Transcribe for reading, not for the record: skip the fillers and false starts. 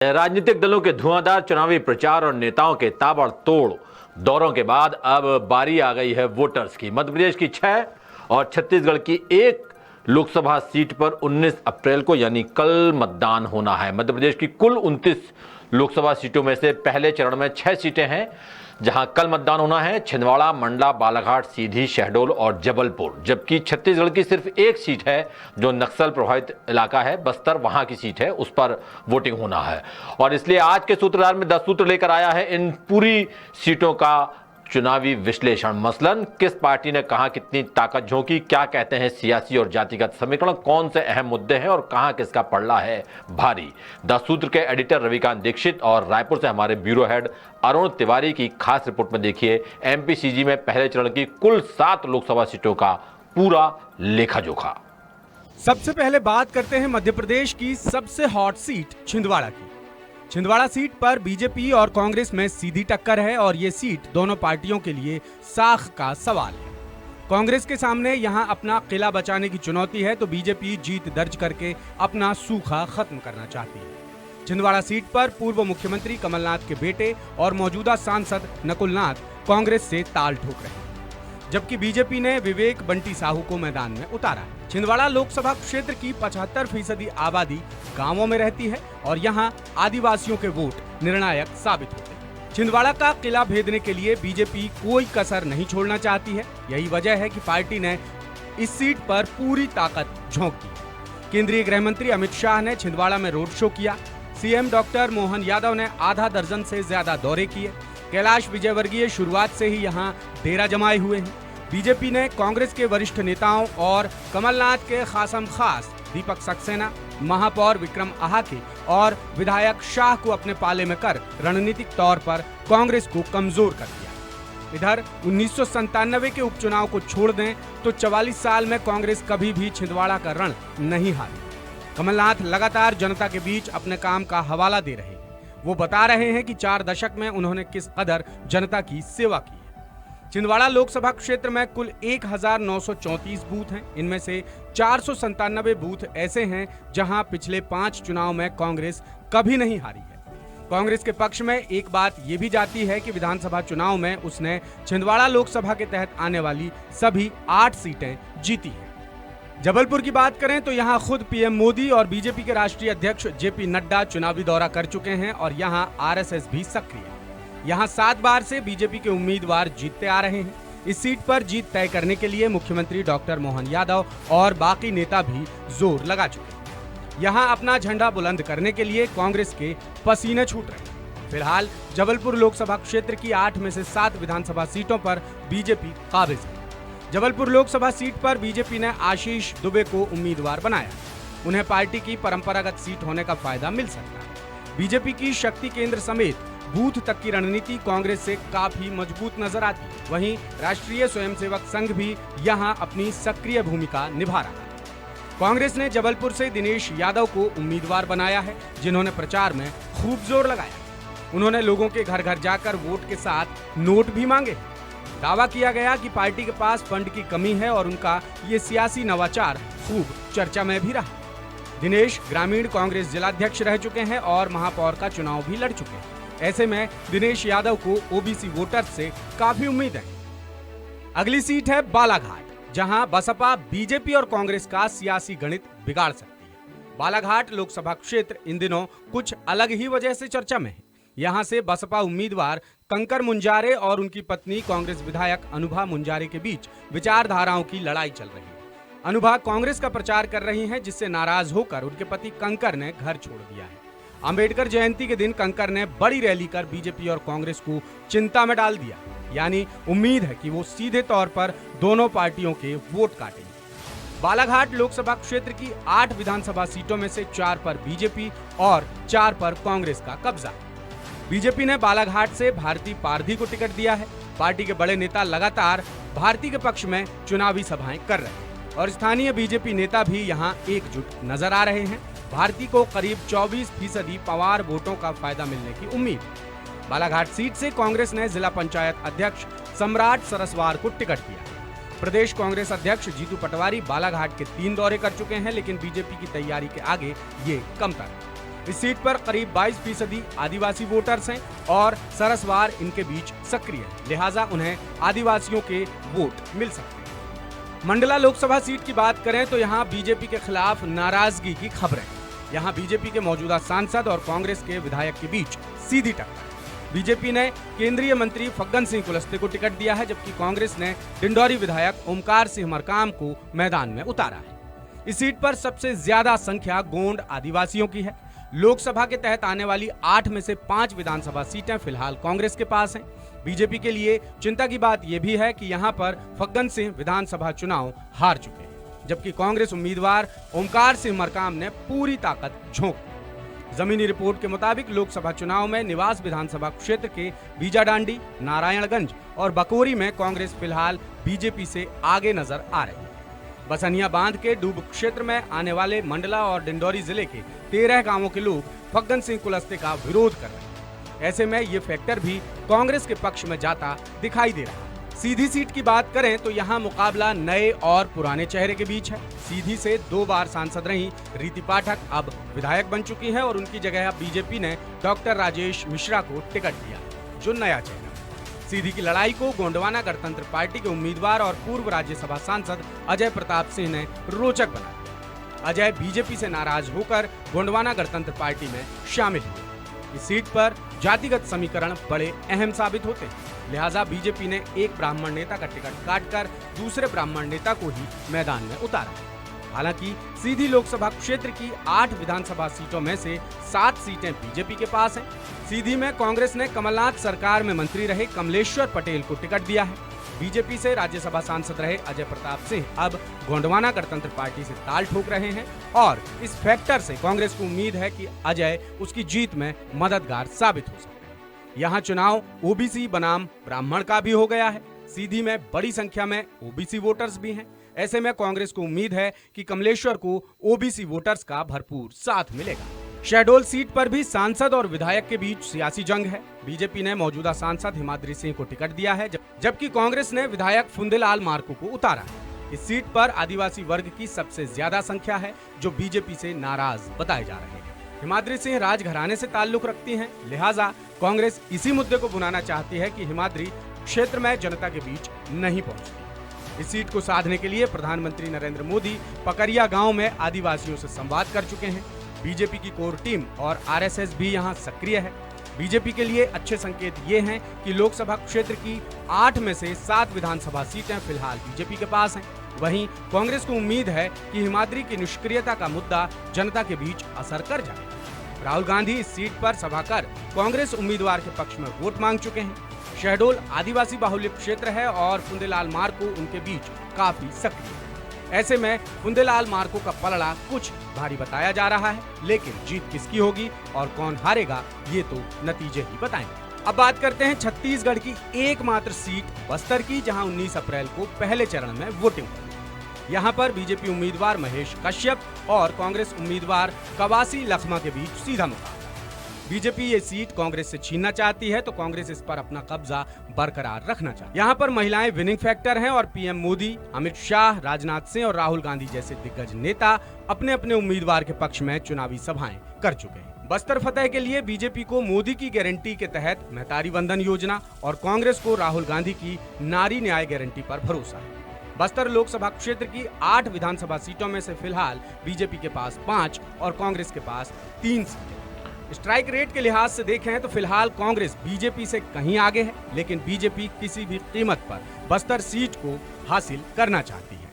राजनीतिक दलों के धुआंधार चुनावी प्रचार और नेताओं के ताबड़तोड़ दौरों के बाद अब बारी आ गई है वोटर्स की। मध्य प्रदेश की 6 और छत्तीसगढ़ की 1 लोकसभा सीट पर 19 अप्रैल को यानी कल मतदान होना है। मध्य प्रदेश की कुल 29 लोकसभा सीटों में से पहले चरण में 6 सीटें हैं जहां कल मतदान होना है। छिंदवाड़ा, मंडला, बालाघाट, सीधी, शहडोल और जबलपुर। जबकि छत्तीसगढ़ की सिर्फ 1 सीट है जो नक्सल प्रभावित इलाका है, बस्तर, वहां की सीट है, उस पर वोटिंग होना है। और इसलिए आज के सूत्रधार में 10 सूत्र लेकर आया है इन पूरी सीटों का चुनावी विश्लेषण। मसलन किस पार्टी ने कहां कितनी ताकत झोंकी, क्या कहते हैं सियासी और जातिगत समीकरण, कौन से अहम मुद्दे हैं और कहां किसका पड़ला है भारी। 10 सूत्र के एडिटर रविकांत दीक्षित और रायपुर से हमारे ब्यूरो हेड अरुण तिवारी की खास रिपोर्ट में देखिए एमपीसीजी में पहले चरण की कुल 7 लोकसभा सीटों का पूरा लेखा जोखा। सबसे पहले बात करते हैं मध्य प्रदेश की सबसे हॉट सीट छिंदवाड़ा की। छिंदवाड़ा सीट पर बीजेपी और कांग्रेस में सीधी टक्कर है और ये सीट दोनों पार्टियों के लिए साख का सवाल है। कांग्रेस के सामने यहां अपना किला बचाने की चुनौती है तो बीजेपी जीत दर्ज करके अपना सूखा खत्म करना चाहती है। छिंदवाड़ा सीट पर पूर्व मुख्यमंत्री कमलनाथ के बेटे और मौजूदा सांसद नकुलनाथ कांग्रेस से ताल ठोक रहे हैं, जबकि बीजेपी ने विवेक बंटी साहू को मैदान में उतारा है। छिंदवाड़ा लोकसभा क्षेत्र की 75% आबादी गांवों में रहती है और यहां आदिवासियों के वोट निर्णायक साबित होते हैं। छिंदवाड़ा का किला भेदने के लिए बीजेपी कोई कसर नहीं छोड़ना चाहती है। यही वजह है कि पार्टी ने इस सीट पर पूरी ताकत झोंक दी। केंद्रीय गृह मंत्री अमित शाह ने छिंदवाड़ा में रोड शो किया। सीएम डॉक्टर मोहन यादव ने आधा दर्जन से ज्यादा दौरे किए। कैलाश विजयवर्गीय शुरुआत से ही यहां डेरा जमाए हुए हैं। बीजेपी ने कांग्रेस के वरिष्ठ नेताओं और कमलनाथ के खासम खास दीपक सक्सेना, महापौर विक्रम आहाके और विधायक शाह को अपने पाले में कर रणनीतिक तौर पर कांग्रेस को कमजोर कर दिया। इधर 1997 के उपचुनाव को छोड़ दें तो 44 साल में कांग्रेस कभी भी छिंदवाड़ा का रण नहीं हारी। कमलनाथ लगातार जनता के बीच अपने काम का हवाला दे रहे हैं। वो बता रहे हैं कि 4 दशक में उन्होंने किस कदर जनता की सेवा की है। छिंदवाड़ा लोकसभा क्षेत्र में कुल 1934 बूथ हैं। इनमें से 497 बूथ ऐसे हैं जहां पिछले 5 चुनाव में कांग्रेस कभी नहीं हारी है। कांग्रेस के पक्ष में एक बात ये भी जाती है कि विधानसभा चुनाव में उसने छिंदवाड़ा लोकसभा के तहत आने वाली सभी 8 सीटें जीती हैं। जबलपुर की बात करें तो यहां खुद पीएम मोदी और बीजेपी के राष्ट्रीय अध्यक्ष जेपी नड्डा चुनावी दौरा कर चुके हैं और यहां आरएसएस भी सक्रिय है। यहां 7 बार से बीजेपी के उम्मीदवार जीतते आ रहे हैं। इस सीट पर जीत तय करने के लिए मुख्यमंत्री डॉक्टर मोहन यादव और बाकी नेता भी जोर लगा चुके हैं। यहां अपना झंडा बुलंद करने के लिए कांग्रेस के पसीने छूट रहे हैं। फिलहाल जबलपुर लोकसभा क्षेत्र की 8 में से 7 विधानसभा सीटों पर बीजेपी काबिज है। जबलपुर लोकसभा सीट पर बीजेपी ने आशीष दुबे को उम्मीदवार बनाया। उन्हें पार्टी की परंपरागत सीट होने का फायदा मिल सकता है। बीजेपी की शक्ति केंद्र समेत बूथ तक की रणनीति कांग्रेस से काफी मजबूत नजर आती है। वहीं राष्ट्रीय स्वयंसेवक संघ भी यहां अपनी सक्रिय भूमिका निभा रहा है। कांग्रेस ने जबलपुर से दिनेश यादव को उम्मीदवार बनाया है, जिन्होंने प्रचार में खूब जोर लगाया। उन्होंने लोगों के घर घर जाकर वोट के साथ नोट भी मांगे। दावा किया गया कि पार्टी के पास फंड की कमी है और उनका ये सियासी नवाचार खूब चर्चा में भी रहा। दिनेश ग्रामीण कांग्रेस जिलाध्यक्ष रह चुके हैं और महापौर का चुनाव भी लड़ चुके हैं। ऐसे में दिनेश यादव को ओबीसी वोटर्स से काफी उम्मीद है। अगली सीट है बालाघाट, जहां बसपा बीजेपी और कांग्रेस का सियासी गणित बिगाड़ सकती है। बालाघाट लोकसभा क्षेत्र इन दिनों कुछ अलग ही वजह से चर्चा में है। यहां से बसपा उम्मीदवार कंकर मुंजारे और उनकी पत्नी कांग्रेस विधायक अनुभा मुंजारे के बीच विचारधाराओं की लड़ाई चल रही है। अनुभा कांग्रेस का प्रचार कर रही हैं, जिससे नाराज होकर उनके पति कंकर ने घर छोड़ दिया है। अंबेडकर जयंती के दिन कंकर ने बड़ी रैली कर बीजेपी और कांग्रेस को चिंता में डाल दिया। यानी उम्मीद है कि वो सीधे तौर पर दोनों पार्टियों के वोट काटेंगे। बालाघाट लोकसभा क्षेत्र की 8 विधानसभा सीटों में से 4 पर बीजेपी और 4 पर कांग्रेस का कब्जा है। बीजेपी ने बालाघाट से भारती पारधी को टिकट दिया है। पार्टी के बड़े नेता लगातार भारती के पक्ष में चुनावी सभाएं कर रहे हैं और स्थानीय बीजेपी नेता भी यहां एकजुट नजर आ रहे हैं। भारती को करीब 24% पवार वोटों का फायदा मिलने की उम्मीद। बालाघाट सीट से कांग्रेस ने जिला पंचायत अध्यक्ष सम्राट सरस्वार को टिकट दिया। प्रदेश कांग्रेस अध्यक्ष जीतू पटवारी बालाघाट के 3 दौरे कर चुके हैं, लेकिन बीजेपी की तैयारी के आगे ये कमतर है। इस सीट पर करीब 22% आदिवासी वोटर्स हैं और सरसवार इनके बीच सक्रिय है, लिहाजा उन्हें आदिवासियों के वोट मिल सकते हैं। मंडला लोकसभा सीट की बात करें तो यहाँ बीजेपी के खिलाफ नाराजगी की खबरें। यहाँ बीजेपी के मौजूदा सांसद और कांग्रेस के विधायक के बीच सीधी टक्कर। बीजेपी ने केंद्रीय मंत्री फग्गन सिंह कुलस्ते को टिकट दिया है, जबकि कांग्रेस ने डिंडौरी विधायक ओमकार सिंह मरकाम को मैदान में उतारा है। इस सीट पर सबसे ज्यादा संख्या गोंड आदिवासियों की है। लोकसभा के तहत आने वाली 8 में से 5 विधानसभा सीटें फिलहाल कांग्रेस के पास हैं। बीजेपी के लिए चिंता की बात यह भी है कि यहां पर फग्गन सिंह विधानसभा चुनाव हार चुके हैं, जबकि कांग्रेस उम्मीदवार ओमकार सिंह मरकाम ने पूरी ताकत झोंक दी। जमीनी रिपोर्ट के मुताबिक लोकसभा चुनाव में निवास विधानसभा क्षेत्र के बीजाडांडी, नारायणगंज और बकोरी में कांग्रेस फिलहाल बीजेपी से आगे नजर आ रही है। बसनिया बांध के डूब क्षेत्र में आने वाले मंडला और डिंडौरी जिले के 13 गांवों के लोग फग्गन सिंह कुलस्ते का विरोध कर रहे हैं। ऐसे में ये फैक्टर भी कांग्रेस के पक्ष में जाता दिखाई दे रहा है। सीधी सीट की बात करें तो यहाँ मुकाबला नए और पुराने चेहरे के बीच है। सीधी से 2 बार सांसद रही रीति पाठक अब विधायक बन चुकी हैं और उनकी जगह बीजेपी ने डॉक्टर राजेश मिश्रा को टिकट दिया, जो नया चेहरा। सीधी की लड़ाई को गोंडवाना गणतंत्र पार्टी के उम्मीदवार और पूर्व राज्यसभा सांसद अजय प्रताप सिंह ने रोचक बना दिया। अजय बीजेपी से नाराज होकर गोंडवाना गणतंत्र पार्टी में शामिल हुए। इस सीट पर जातिगत समीकरण बड़े अहम साबित होते हैं, लिहाजा बीजेपी ने एक ब्राह्मण नेता का टिकट काटकर दूसरे ब्राह्मण नेता को ही मैदान में उतारा। हालांकि सीधी लोकसभा क्षेत्र की 8 विधानसभा सीटों में से 7 सीटें बीजेपी के पास हैं। सीधी में कांग्रेस ने कमलनाथ सरकार में मंत्री रहे कमलेश्वर पटेल को टिकट दिया है। बीजेपी से राज्यसभा सांसद रहे अजय प्रताप सिंह अब गोंडवाना गणतंत्र पार्टी से ताल ठोक रहे हैं और इस फैक्टर से कांग्रेस को उम्मीद है कि अजय उसकी जीत में मददगार साबित हो सकते हैं। यहाँ चुनाव ओबीसी बनाम ब्राह्मण का भी हो गया है। सीधी में बड़ी संख्या में ओबीसी वोटर्स भी हैं। ऐसे में कांग्रेस को उम्मीद है कि कमलेश्वर को ओबीसी वोटर्स का भरपूर साथ मिलेगा। शहडोल सीट पर भी सांसद और विधायक के बीच सियासी जंग है। बीजेपी ने मौजूदा सांसद हिमाद्री सिंह को टिकट दिया है, जबकि कांग्रेस ने विधायक फुंदेलाल मार्को को उतारा है। इस सीट पर आदिवासी वर्ग की सबसे ज्यादा संख्या है, जो बीजेपी से नाराज बताए जा रहे हैं। हिमाद्री सिंह राजघराने से ताल्लुक रखती हैं, लिहाजा कांग्रेस इसी मुद्दे को भुनाना चाहती है कि हिमाद्री क्षेत्र में जनता के बीच नहीं पहुंचती। इस सीट को साधने के लिए प्रधानमंत्री नरेंद्र मोदी पकरिया गांव में आदिवासियों से संवाद कर चुके हैं। बीजेपी की कोर टीम और आरएसएस भी यहां सक्रिय है। बीजेपी के लिए अच्छे संकेत ये हैं कि लोकसभा क्षेत्र की 8 में से 7 विधानसभा सीटें फिलहाल बीजेपी के पास हैं। वहीं कांग्रेस को उम्मीद है कि हिमाद्री की निष्क्रियता का मुद्दा जनता के बीच असर कर जाए। राहुल गांधी इस सीट पर सभा कर कांग्रेस उम्मीदवार के पक्ष में वोट मांग चुके हैं। शहडोल आदिवासी बाहुल्य क्षेत्र है और फुंदेलाल मार्को उनके बीच काफी सक्रिय है। ऐसे में फुंदेलाल मार्को का पलड़ा कुछ भारी बताया जा रहा है, लेकिन जीत किसकी होगी और कौन हारेगा ये तो नतीजे ही बताएंगे। अब बात करते हैं छत्तीसगढ़ की एकमात्र सीट बस्तर की, जहां 19 अप्रैल को पहले चरण में वोटिंग हुई। यहां पर बीजेपी उम्मीदवार महेश कश्यप और कांग्रेस उम्मीदवार कवासी लखमा के बीच सीधा मुकाबला। बीजेपी ये सीट कांग्रेस से छीनना चाहती है तो कांग्रेस इस पर अपना कब्जा बरकरार रखना चाहती है। यहाँ पर महिलाएं विनिंग फैक्टर हैं और पीएम मोदी, अमित शाह, राजनाथ सिंह और राहुल गांधी जैसे दिग्गज नेता अपने अपने उम्मीदवार के पक्ष में चुनावी सभाएं कर चुके हैं। बस्तर फतेह के लिए बीजेपी को मोदी की गारंटी के तहत महतारी वंदन योजना और कांग्रेस को राहुल गांधी की नारी न्याय गारंटी पर भरोसा है। बस्तर लोकसभा क्षेत्र की 8 विधानसभा सीटों में से फिलहाल बीजेपी के पास 5 और कांग्रेस के पास 3 सीटें। स्ट्राइक रेट के लिहाज से देखें तो फिलहाल कांग्रेस बीजेपी से कहीं आगे है, लेकिन बीजेपी किसी भी कीमत पर बस्तर सीट को हासिल करना चाहती है।